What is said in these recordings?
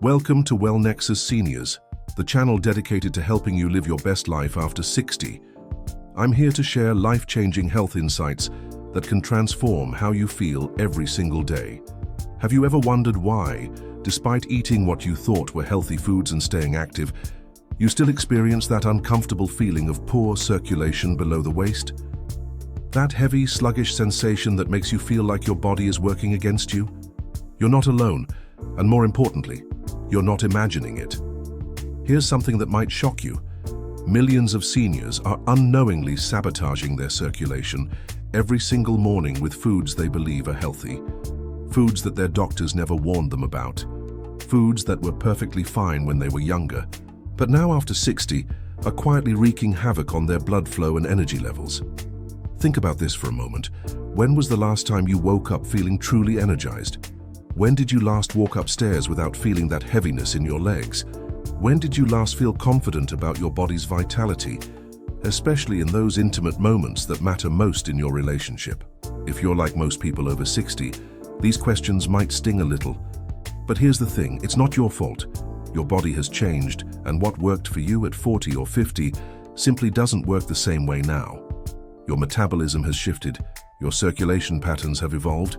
Welcome to WellNexus Seniors, the channel dedicated to helping you live your best life after 60. I'm here to share life-changing health insights that can transform how you feel every single day. Have you ever wondered why, despite eating what you thought were healthy foods and staying active, you still experience that uncomfortable feeling of poor circulation below the waist? That heavy, sluggish sensation that makes you feel like your body is working against you? You're not alone, and more importantly, you're not imagining it. Here's something that might shock you. Millions of seniors are unknowingly sabotaging their circulation every single morning with foods they believe are healthy. Foods that their doctors never warned them about. Foods that were perfectly fine when they were younger, but now after 60 are quietly wreaking havoc on their blood flow and energy levels. Think about this for a moment. When was the last time you woke up feeling truly energized? When did you last walk upstairs without feeling that heaviness in your legs? When did you last feel confident about your body's vitality, especially in those intimate moments that matter most in your relationship? If you're like most people over 60, these questions might sting a little. But here's the thing, it's not your fault. Your body has changed, and what worked for you at 40 or 50 simply doesn't work the same way now. Your metabolism has shifted, your circulation patterns have evolved,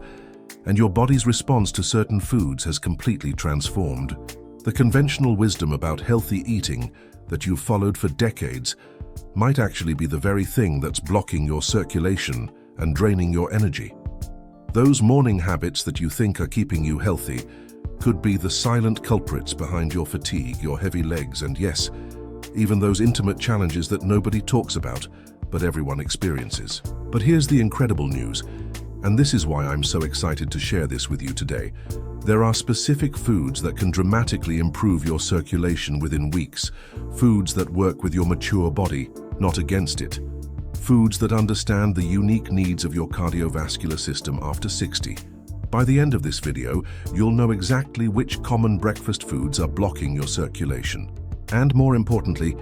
and your body's response to certain foods has completely transformed. The conventional wisdom about healthy eating that you've followed for decades might actually be the very thing that's blocking your circulation and draining your energy. Those morning habits that you think are keeping you healthy could be the silent culprits behind your fatigue, your heavy legs, and yes, even those intimate challenges that nobody talks about, but everyone experiences. But here's the incredible news. And this is why I'm so excited to share this with you today. There are specific foods that can dramatically improve your circulation within weeks. Foods that work with your mature body, not against it. Foods that understand the unique needs of your cardiovascular system after 60. By the end of this video, you'll know exactly which common breakfast foods are blocking your circulation. And more importantly,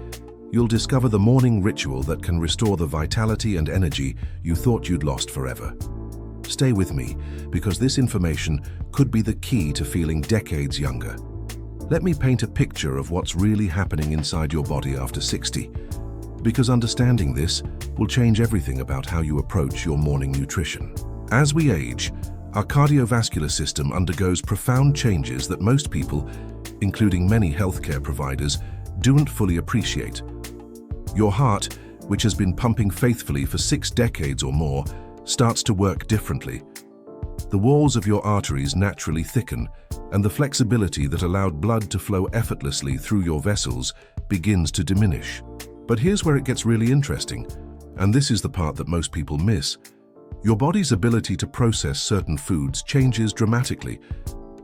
you'll discover the morning ritual that can restore the vitality and energy you thought you'd lost forever. Stay with me, because this information could be the key to feeling decades younger. Let me paint a picture of what's really happening inside your body after 60, because understanding this will change everything about how you approach your morning nutrition. As we age, our cardiovascular system undergoes profound changes that most people, including many healthcare providers, don't fully appreciate. Your heart, which has been pumping faithfully for 6 decades or more, starts to work differently. The walls of your arteries naturally thicken, and the flexibility that allowed blood to flow effortlessly through your vessels begins to diminish. But here's where it gets really interesting, and this is the part that most people miss. Your body's ability to process certain foods changes dramatically.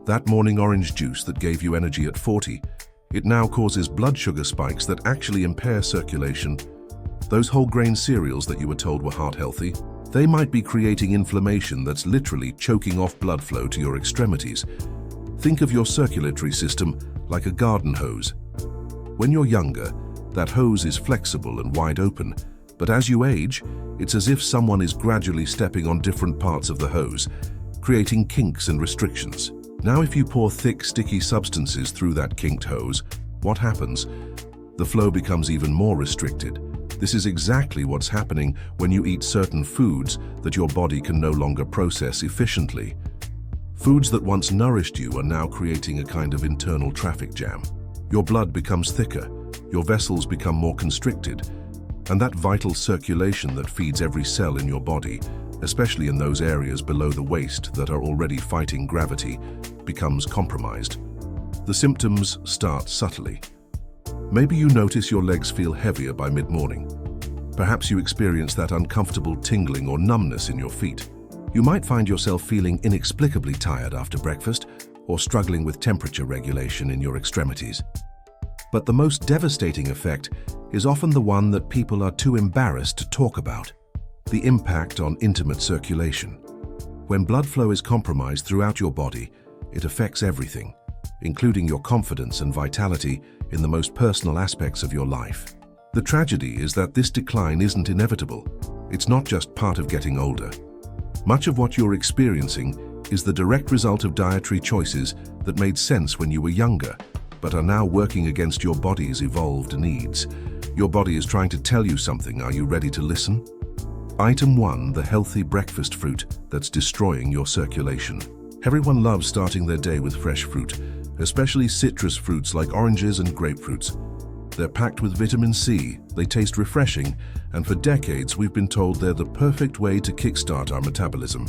That morning orange juice that gave you energy at 40, it now causes blood sugar spikes that actually impair circulation. Those whole grain cereals that you were told were heart healthy, they might be creating inflammation that's literally choking off blood flow to your extremities. Think of your circulatory system like a garden hose. When you're younger, that hose is flexible and wide open, but as you age, it's as if someone is gradually stepping on different parts of the hose, creating kinks and restrictions. Now, if you pour thick, sticky substances through that kinked hose, what happens? The flow becomes even more restricted. This is exactly what's happening when you eat certain foods that your body can no longer process efficiently. Foods that once nourished you are now creating a kind of internal traffic jam. Your blood becomes thicker, your vessels become more constricted, and that vital circulation that feeds every cell in your body, especially in those areas below the waist that are already fighting gravity, becomes compromised. The symptoms start subtly. Maybe you notice your legs feel heavier by mid-morning. Perhaps you experience that uncomfortable tingling or numbness in your feet. You might find yourself feeling inexplicably tired after breakfast or struggling with temperature regulation in your extremities. But the most devastating effect is often the one that people are too embarrassed to talk about: the impact on intimate circulation. When blood flow is compromised throughout your body, it affects everything, including your confidence and vitality in the most personal aspects of your life. The tragedy is that this decline isn't inevitable. It's not just part of getting older. Much of what you're experiencing is the direct result of dietary choices that made sense when you were younger, but are now working against your body's evolved needs. Your body is trying to tell you something. Are you ready to listen? Item 1. The healthy breakfast fruit that's destroying your circulation. Everyone loves starting their day with fresh fruit, especially citrus fruits like oranges and grapefruits. They're packed with vitamin C, they taste refreshing, and for decades we've been told they're the perfect way to kickstart our metabolism.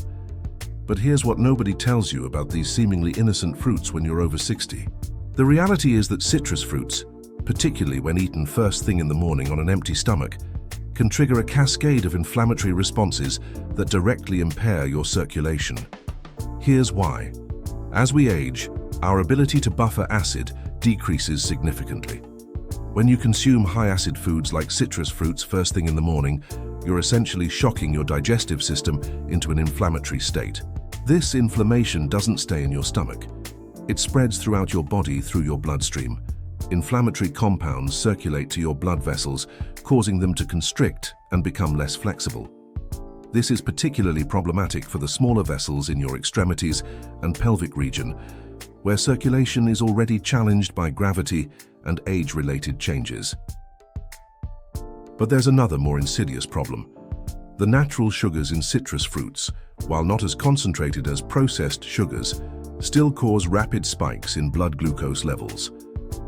But here's what nobody tells you about these seemingly innocent fruits when you're over 60. The reality is that citrus fruits, particularly when eaten first thing in the morning on an empty stomach, can trigger a cascade of inflammatory responses that directly impair your circulation. Here's why. As we age, our ability to buffer acid decreases significantly. When you consume high-acid foods like citrus fruits first thing in the morning, you're essentially shocking your digestive system into an inflammatory state. This inflammation doesn't stay in your stomach. It spreads throughout your body through your bloodstream. Inflammatory compounds circulate to your blood vessels, causing them to constrict and become less flexible. This is particularly problematic for the smaller vessels in your extremities and pelvic region, where circulation is already challenged by gravity and age-related changes. But there's another more insidious problem. The natural sugars in citrus fruits, while not as concentrated as processed sugars, still cause rapid spikes in blood glucose levels.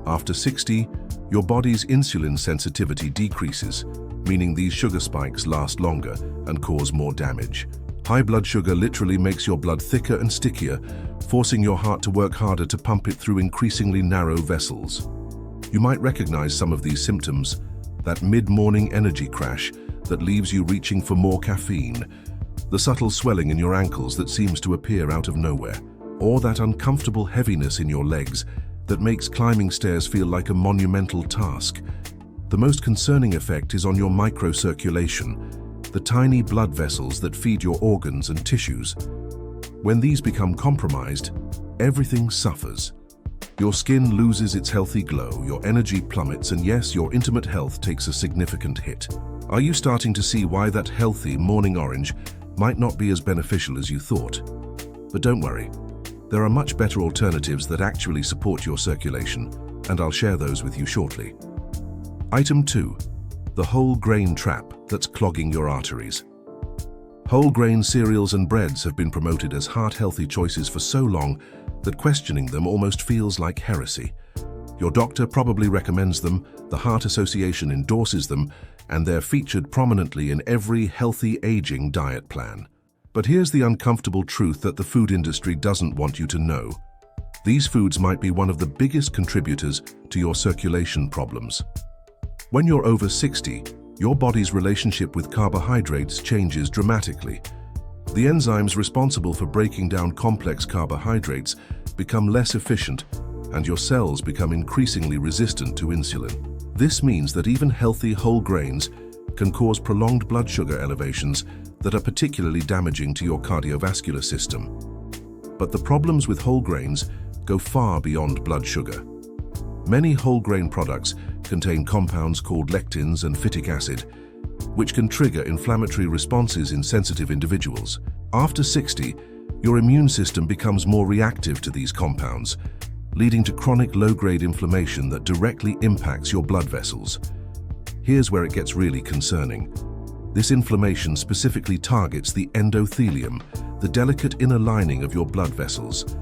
After 60, your body's insulin sensitivity decreases, meaning these sugar spikes last longer and cause more damage. High blood sugar literally makes your blood thicker and stickier, forcing your heart to work harder to pump it through increasingly narrow vessels. You might recognize some of these symptoms: that mid-morning energy crash that leaves you reaching for more caffeine, the subtle swelling in your ankles that seems to appear out of nowhere, or that uncomfortable heaviness in your legs that makes climbing stairs feel like a monumental task. The most concerning effect is on your microcirculation, the tiny blood vessels that feed your organs and tissues. When these become compromised, everything suffers. Your skin loses its healthy glow, your energy plummets, and yes, your intimate health takes a significant hit. Are you starting to see why that healthy morning orange might not be as beneficial as you thought? But don't worry. There are much better alternatives that actually support your circulation, and I'll share those with you shortly. Item 2. The whole grain trap that's clogging your arteries. Whole grain cereals and breads have been promoted as heart-healthy choices for so long that questioning them almost feels like heresy. Your doctor probably recommends them, the Heart Association endorses them, and they're featured prominently in every healthy aging diet plan. But here's the uncomfortable truth that the food industry doesn't want you to know. These foods might be one of the biggest contributors to your circulation problems. When you're over 60, your body's relationship with carbohydrates changes dramatically. The enzymes responsible for breaking down complex carbohydrates become less efficient, and your cells become increasingly resistant to insulin. This means that even healthy whole grains can cause prolonged blood sugar elevations that are particularly damaging to your cardiovascular system. But the problems with whole grains go far beyond blood sugar. Many whole grain products contain compounds called lectins and phytic acid, which can trigger inflammatory responses in sensitive individuals. After 60, your immune system becomes more reactive to these compounds, leading to chronic low-grade inflammation that directly impacts your blood vessels. Here's where it gets really concerning. This inflammation specifically targets the endothelium, the delicate inner lining of your blood vessels.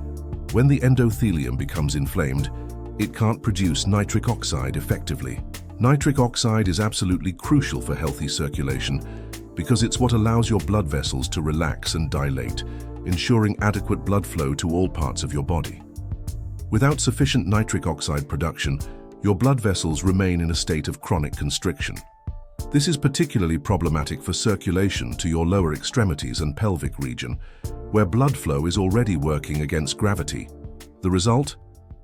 When the endothelium becomes inflamed, it can't produce nitric oxide effectively. Nitric oxide is absolutely crucial for healthy circulation because it's what allows your blood vessels to relax and dilate, ensuring adequate blood flow to all parts of your body. Without sufficient nitric oxide production, your blood vessels remain in a state of chronic constriction. This is particularly problematic for circulation to your lower extremities and pelvic region, where blood flow is already working against gravity. The result?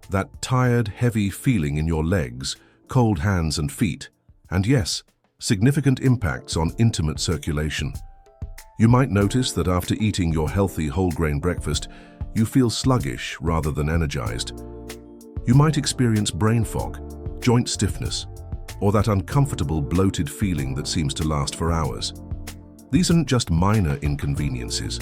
That tired, heavy feeling in your legs, cold hands and feet, and yes, significant impacts on intimate circulation. You might notice that after eating your healthy whole grain breakfast, you feel sluggish rather than energized. You might experience brain fog, joint stiffness, or that uncomfortable bloated feeling that seems to last for hours. These aren't just minor inconveniences.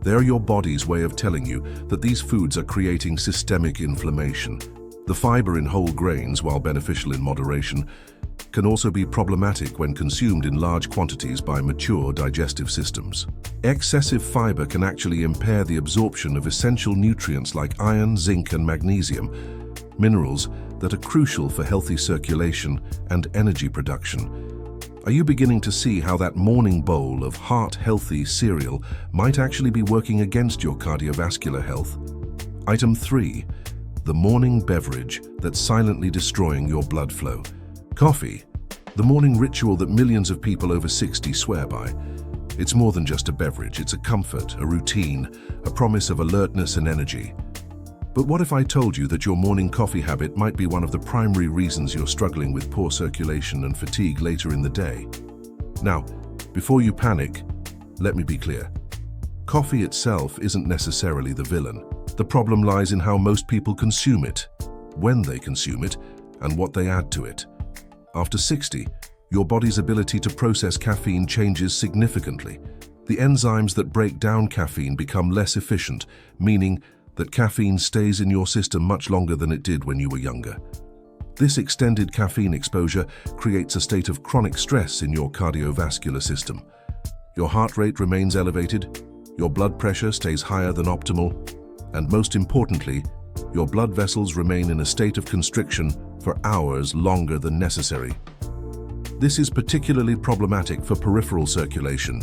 They're your body's way of telling you that these foods are creating systemic inflammation. The fiber in whole grains, while beneficial in moderation, can also be problematic when consumed in large quantities by mature digestive systems. Excessive fiber can actually impair the absorption of essential nutrients like iron, zinc, and magnesium, minerals that are crucial for healthy circulation and energy production. Are you beginning to see how that morning bowl of heart-healthy cereal might actually be working against your cardiovascular health? Item 3. The morning beverage that's silently destroying your blood flow. Coffee, the morning ritual that millions of people over 60 swear by. It's more than just a beverage, it's a comfort, a routine, a promise of alertness and energy. But what if I told you that your morning coffee habit might be one of the primary reasons you're struggling with poor circulation and fatigue later in the day? Now, before you panic, let me be clear. Coffee itself isn't necessarily the villain. The problem lies in how most people consume it, when they consume it, and what they add to it. After 60, your body's ability to process caffeine changes significantly. The enzymes that break down caffeine become less efficient, meaning that caffeine stays in your system much longer than it did when you were younger. This extended caffeine exposure creates a state of chronic stress in your cardiovascular system. Your heart rate remains elevated, your blood pressure stays higher than optimal, and most importantly, your blood vessels remain in a state of constriction for hours longer than necessary. This is particularly problematic for peripheral circulation,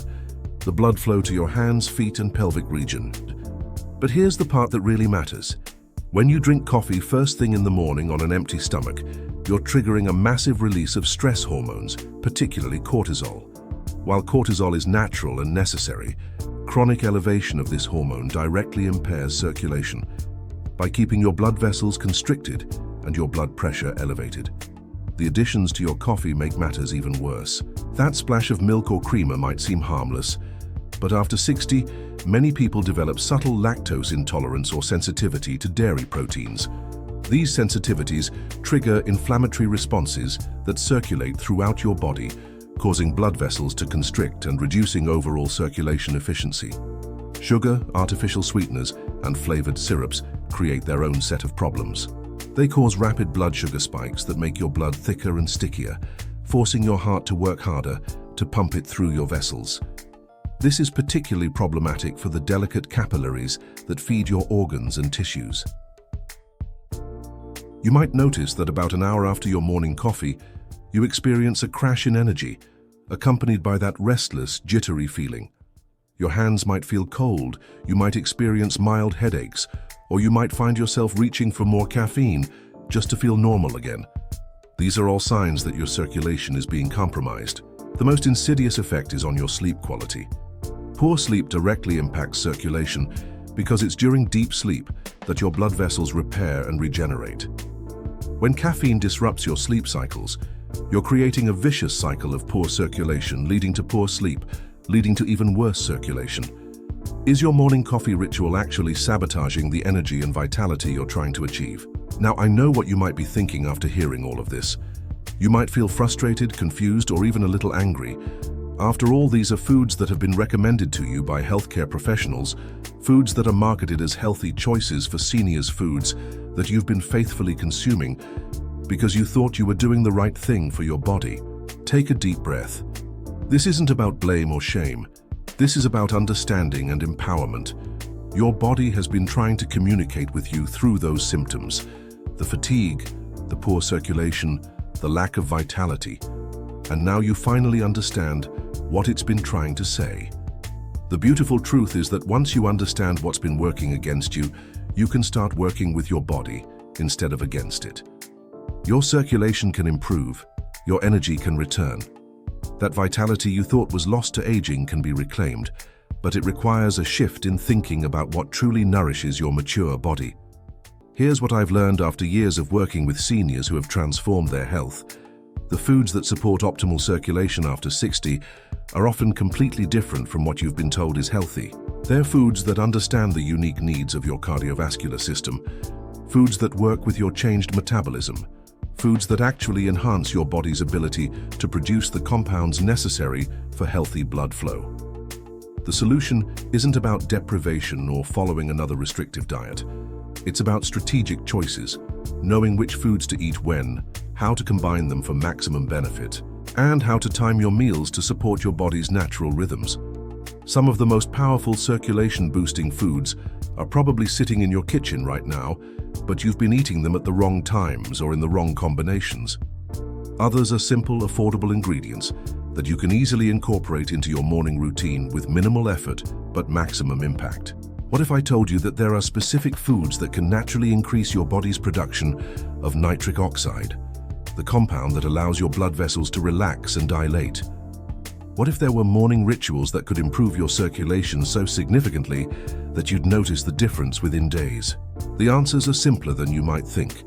the blood flow to your hands, feet, and pelvic region. But here's the part that really matters. When you drink coffee first thing in the morning on an empty stomach, you're triggering a massive release of stress hormones, particularly cortisol. While cortisol is natural and necessary, chronic elevation of this hormone directly impairs circulation by keeping your blood vessels constricted and your blood pressure elevated. The additions to your coffee make matters even worse. That splash of milk or creamer might seem harmless, but after 60, many people develop subtle lactose intolerance or sensitivity to dairy proteins. These sensitivities trigger inflammatory responses that circulate throughout your body, causing blood vessels to constrict and reducing overall circulation efficiency. Sugar, artificial sweeteners, and flavored syrups create their own set of problems. They cause rapid blood sugar spikes that make your blood thicker and stickier, forcing your heart to work harder to pump it through your vessels. This is particularly problematic for the delicate capillaries that feed your organs and tissues. You might notice that about an hour after your morning coffee, you experience a crash in energy, accompanied by that restless, jittery feeling. Your hands might feel cold, you might experience mild headaches, or you might find yourself reaching for more caffeine just to feel normal again. These are all signs that your circulation is being compromised. The most insidious effect is on your sleep quality. Poor sleep directly impacts circulation because it's during deep sleep that your blood vessels repair and regenerate. When caffeine disrupts your sleep cycles, you're creating a vicious cycle of poor circulation, leading to poor sleep, leading to even worse circulation. Is your morning coffee ritual actually sabotaging the energy and vitality you're trying to achieve? Now, I know what you might be thinking after hearing all of this. You might feel frustrated, confused, or even a little angry. After all, these are foods that have been recommended to you by healthcare professionals, foods that are marketed as healthy choices for seniors, foods that you've been faithfully consuming because you thought you were doing the right thing for your body. Take a deep breath. This isn't about blame or shame. This is about understanding and empowerment. Your body has been trying to communicate with you through those symptoms: the fatigue, the poor circulation, the lack of vitality. And now you finally understand what it's been trying to say. The beautiful truth is that once you understand what's been working against you, you can start working with your body instead of against it. Your circulation can improve, your energy can return. That vitality you thought was lost to aging can be reclaimed, but it requires a shift in thinking about what truly nourishes your mature body. Here's what I've learned after years of working with seniors who have transformed their health. The foods that support optimal circulation after 60 are often completely different from what you've been told is healthy. They're foods that understand the unique needs of your cardiovascular system, foods that work with your changed metabolism, foods that actually enhance your body's ability to produce the compounds necessary for healthy blood flow. The solution isn't about deprivation or following another restrictive diet. It's about strategic choices, knowing which foods to eat when, how to combine them for maximum benefit, and how to time your meals to support your body's natural rhythms. Some of the most powerful circulation-boosting foods are probably sitting in your kitchen right now, but you've been eating them at the wrong times or in the wrong combinations. Others are simple, affordable ingredients that you can easily incorporate into your morning routine with minimal effort but maximum impact. What if I told you that there are specific foods that can naturally increase your body's production of nitric oxide, the compound that allows your blood vessels to relax and dilate? What if there were morning rituals that could improve your circulation so significantly that you'd notice the difference within days? The answers are simpler than you might think,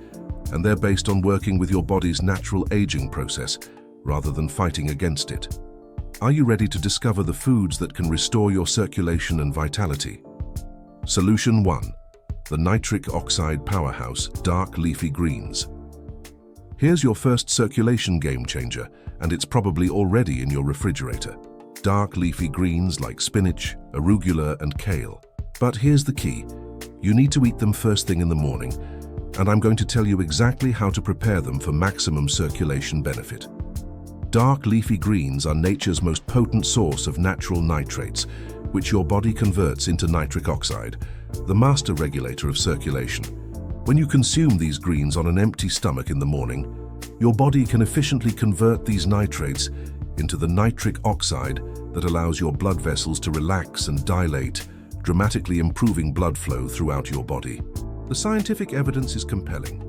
and they're based on working with your body's natural aging process rather than fighting against it. Are you ready to discover the foods that can restore your circulation and vitality? Solution 1. The nitric oxide powerhouse, dark leafy greens. Here's your first circulation game changer, and it's probably already in your refrigerator. Dark leafy greens like spinach, arugula, and kale. But here's the key. You need to eat them first thing in the morning, and I'm going to tell you exactly how to prepare them for maximum circulation benefit. Dark leafy greens are nature's most potent source of natural nitrates, which your body converts into nitric oxide, the master regulator of circulation. When you consume these greens on an empty stomach in the morning, your body can efficiently convert these nitrates into the nitric oxide that allows your blood vessels to relax and dilate, dramatically improving blood flow throughout your body. The scientific evidence is compelling.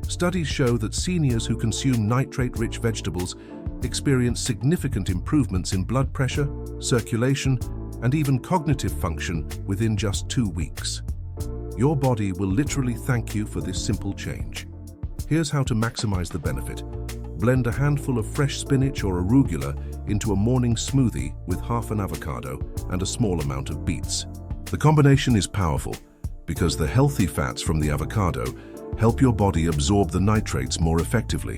Studies show that seniors who consume nitrate-rich vegetables experience significant improvements in blood pressure, circulation, and even cognitive function within just 2 weeks. Your body will literally thank you for this simple change. Here's how to maximize the benefit. Blend a handful of fresh spinach or arugula into a morning smoothie with half an avocado and a small amount of beets. The combination is powerful because the healthy fats from the avocado help your body absorb the nitrates more effectively,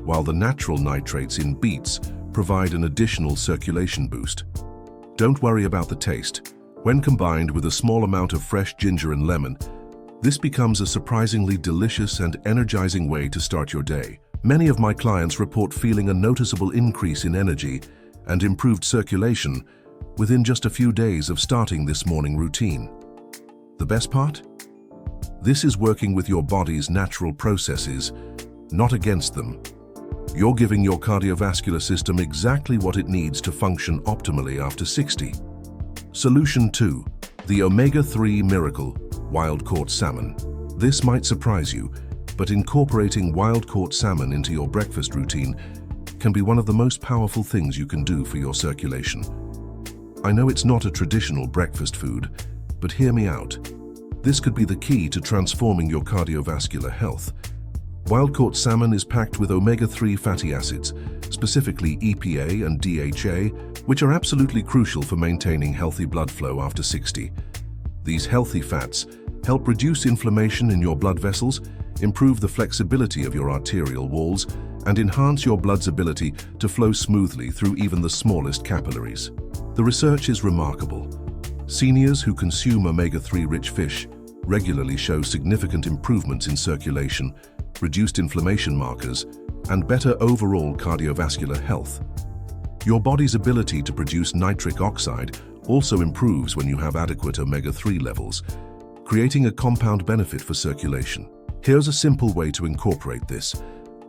while the natural nitrates in beets provide an additional circulation boost. Don't worry about the taste. When combined with a small amount of fresh ginger and lemon, this becomes a surprisingly delicious and energizing way to start your day. Many of my clients report feeling a noticeable increase in energy and improved circulation within just a few days of starting this morning routine. The best part? This is working with your body's natural processes, not against them. You're giving your cardiovascular system exactly what it needs to function optimally after 60. Solution 2. The Omega-3 Miracle, Wild-Caught Salmon. This might surprise you, but incorporating wild-caught salmon into your breakfast routine can be one of the most powerful things you can do for your circulation. I know it's not a traditional breakfast food, but hear me out. This could be the key to transforming your cardiovascular health. Wild-caught salmon is packed with omega-3 fatty acids, specifically EPA and DHA, which are absolutely crucial for maintaining healthy blood flow after 60. These healthy fats help reduce inflammation in your blood vessels, improve the flexibility of your arterial walls, and enhance your blood's ability to flow smoothly through even the smallest capillaries. The research is remarkable. Seniors who consume omega-3-rich fish regularly show significant improvements in circulation, reduced inflammation markers, and better overall cardiovascular health. Your body's ability to produce nitric oxide also improves when you have adequate omega-3 levels, creating a compound benefit for circulation. Here's a simple way to incorporate this.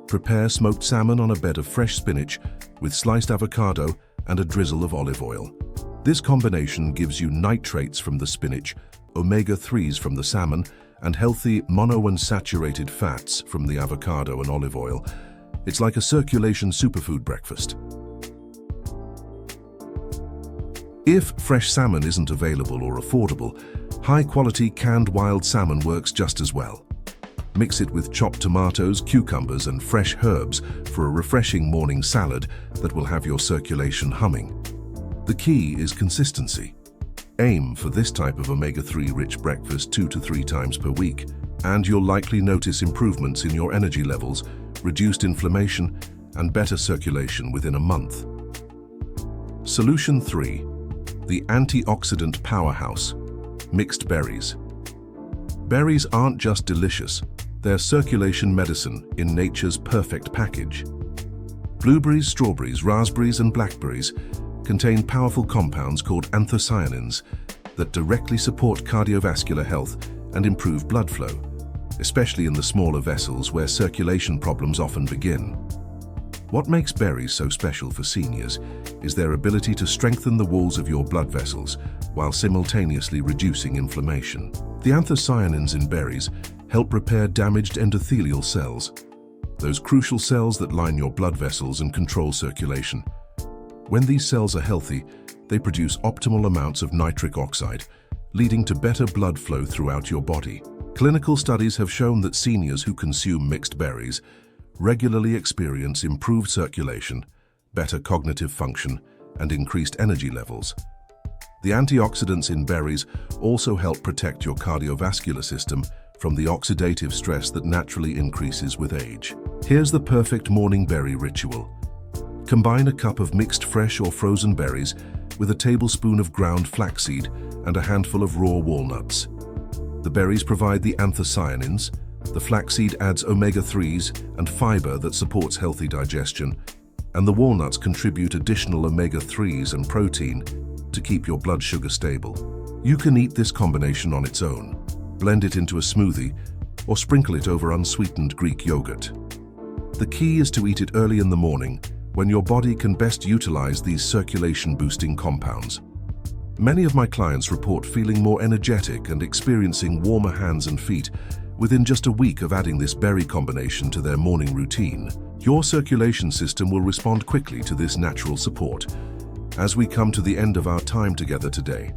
Prepare smoked salmon on a bed of fresh spinach with sliced avocado and a drizzle of olive oil. This combination gives you nitrates from the spinach, omega-3s from the salmon, and healthy monounsaturated fats from the avocado and olive oil. It's like a circulation superfood breakfast. If fresh salmon isn't available or affordable, high-quality canned wild salmon works just as well. Mix it with chopped tomatoes, cucumbers, and fresh herbs for a refreshing morning salad that will have your circulation humming. The key is consistency. Aim for this type of omega-3 rich breakfast 2 to 3 times per week, and you'll likely notice improvements in your energy levels, reduced inflammation, and better circulation within a month. Solution 3. the antioxidant powerhouse, mixed berries. Berries aren't just delicious, they're circulation medicine in nature's perfect package. Blueberries, strawberries, raspberries, and blackberries contain powerful compounds called anthocyanins that directly support cardiovascular health and improve blood flow, especially in the smaller vessels where circulation problems often begin. What makes berries so special for seniors is their ability to strengthen the walls of your blood vessels while simultaneously reducing inflammation. The anthocyanins in berries help repair damaged endothelial cells, those crucial cells that line your blood vessels and control circulation. When these cells are healthy, they produce optimal amounts of nitric oxide, leading to better blood flow throughout your body. Clinical studies have shown that seniors who consume mixed berries regularly experience improved circulation, better cognitive function, and increased energy levels. The antioxidants in berries also help protect your cardiovascular system from the oxidative stress that naturally increases with age. Here's the perfect morning berry ritual. Combine a cup of mixed fresh or frozen berries with a tablespoon of ground flaxseed and a handful of raw walnuts. The berries provide the anthocyanins, the flaxseed adds omega-3s and fiber that supports healthy digestion, and the walnuts contribute additional omega-3s and protein to keep your blood sugar stable. You can eat this combination on its own, blend it into a smoothie, or sprinkle it over unsweetened Greek yogurt. The key is to eat it early in the morning when your body can best utilize these circulation-boosting compounds. Many of my clients report feeling more energetic and experiencing warmer hands and feet within just a week of adding this berry combination to their morning routine. Your circulation system will respond quickly to this natural support. As we come to the end of our time together today,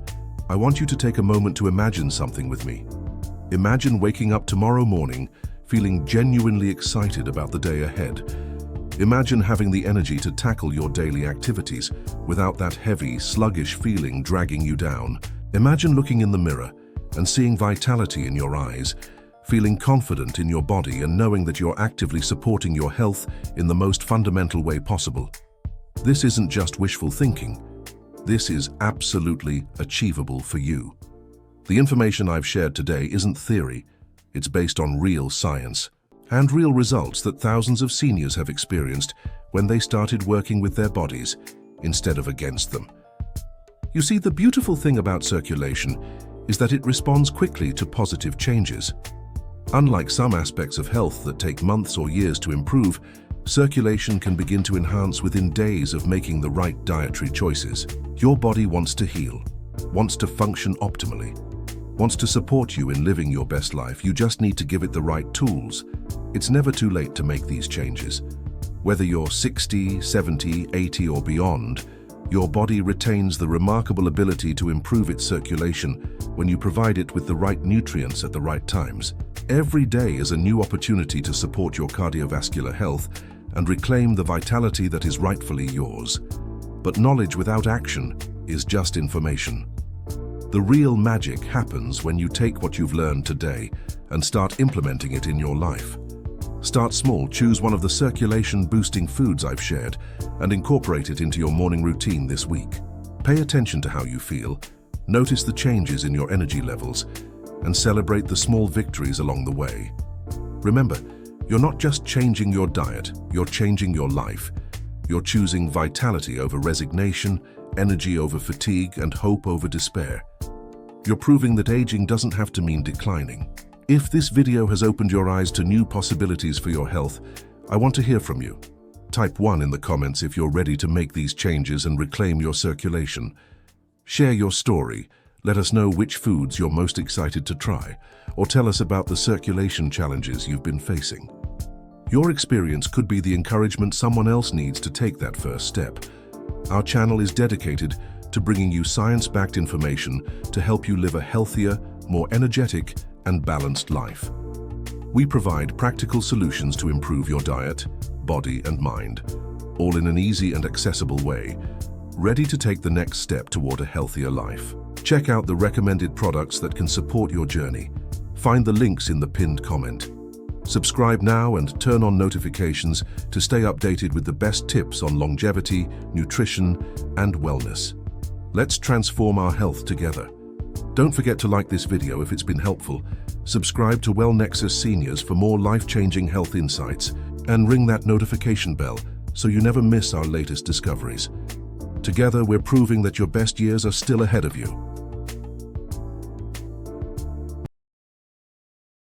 I want you to take a moment to imagine something with me. Imagine waking up tomorrow morning feeling genuinely excited about the day ahead. Imagine having the energy to tackle your daily activities without that heavy, sluggish feeling dragging you down. Imagine looking in the mirror and seeing vitality in your eyes, feeling confident in your body and knowing that you're actively supporting your health in the most fundamental way possible. This isn't just wishful thinking. This is absolutely achievable for you. The information I've shared today isn't theory. It's based on real science and real results that thousands of seniors have experienced when they started working with their bodies instead of against them. You see, the beautiful thing about circulation is that it responds quickly to positive changes. Unlike some aspects of health that take months or years to improve, circulation can begin to enhance within days of making the right dietary choices. Your body wants to heal, wants to function optimally, wants to support you in living your best life. You just need to give it the right tools. It's never too late to make these changes. Whether you're 60, 70, 80 or beyond, your body retains the remarkable ability to improve its circulation when you provide it with the right nutrients at the right times. Every day is a new opportunity to support your cardiovascular health and reclaim the vitality that is rightfully yours. But knowledge without action is just information. The real magic happens when you take what you've learned today and start implementing it in your life. Start small, choose one of the circulation-boosting foods I've shared and incorporate it into your morning routine this week. Pay attention to how you feel, notice the changes in your energy levels, and celebrate the small victories along the way. Remember, you're not just changing your diet, you're changing your life. You're choosing vitality over resignation, energy over fatigue, and hope over despair. You're proving that aging doesn't have to mean declining. If this video has opened your eyes to new possibilities for your health, I want to hear from you. Type 1 in the comments if you're ready to make these changes and reclaim your circulation. Share your story. Let us know which foods you're most excited to try, or tell us about the circulation challenges you've been facing. Your experience could be the encouragement someone else needs to take that first step. Our channel is dedicated to bringing you science-backed information to help you live a healthier, more energetic, and balanced life. We provide practical solutions to improve your diet, body, and mind, all in an easy and accessible way, ready to take the next step toward a healthier life. Check out the recommended products that can support your journey. Find the links in the pinned comment. Subscribe now and turn on notifications to stay updated with the best tips on longevity, nutrition, and wellness. Let's transform our health together. Don't forget to like this video if it's been helpful, subscribe to WellNexus Seniors for more life-changing health insights, and ring that notification bell so you never miss our latest discoveries. Together, we're proving that your best years are still ahead of you.